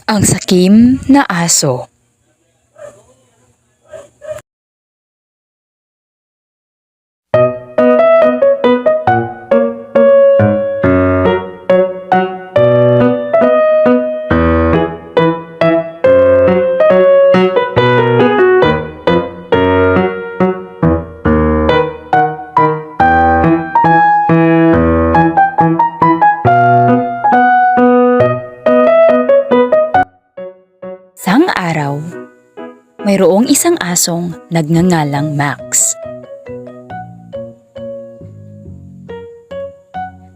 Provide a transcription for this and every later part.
Ang sakim na aso. Sang araw, mayroong isang asong nagngangalang Max.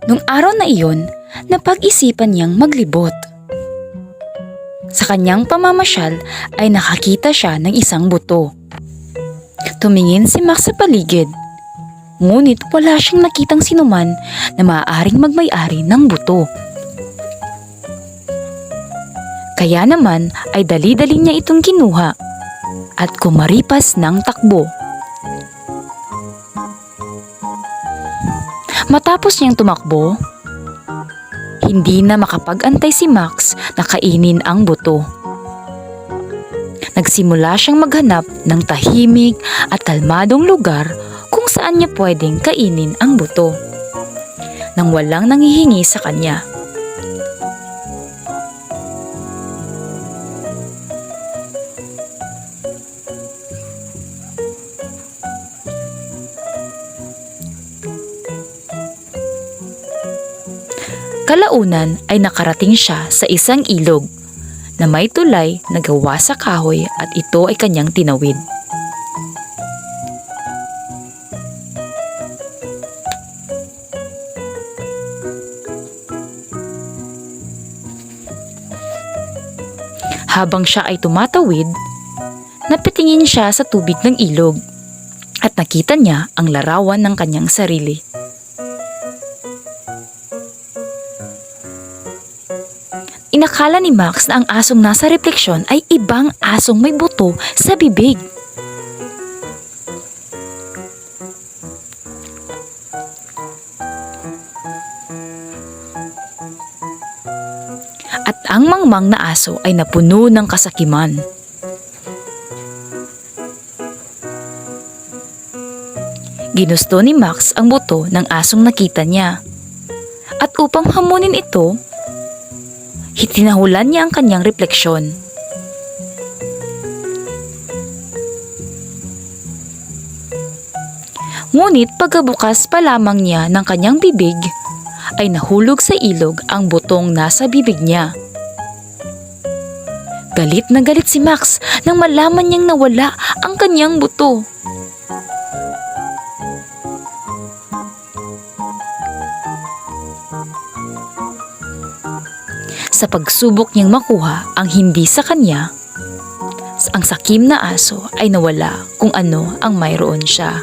Nung araw na iyon, napag-isipan niyang maglibot. Sa kanyang pamamasyal ay nakakita siya ng isang buto. Tumingin si Max sa paligid, ngunit wala siyang nakitang sinuman na maaaring magmay-ari ng buto. Kaya naman ay dali-dali niya itong kinuha at kumaripas ng takbo. Matapos niyang tumakbo, hindi na makapag-antay si Max na kainin ang buto. Nagsimula siyang maghanap ng tahimik at kalmadong lugar kung saan niya pwedeng kainin ang buto nang walang nanghihingi sa kanya. Kalaunan ay nakarating siya sa isang ilog na may tulay na gawa sa kahoy at ito ay kanyang tinawid. Habang siya ay tumatawid, napitingin siya sa tubig ng ilog at nakita niya ang larawan ng kanyang sarili. Inakala ni Max na ang asong nasa refleksyon ay ibang asong may buto sa bibig. At ang mangmang na aso ay napuno ng kasakiman. Ginusto ni Max ang buto ng asong nakita niya. At upang hamunin ito, hitinahulan niya ang kanyang refleksyon. Ngunit pagkabukas pa lamang niya ng kanyang bibig, ay nahulog sa ilog ang butong nasa bibig niya. Galit na galit si Max nang malaman niyang nawala ang kanyang buto. Sa pagsubok niyang makuha ang hindi sa kanya, ang sakim na aso ay nawala kung ano ang mayroon siya.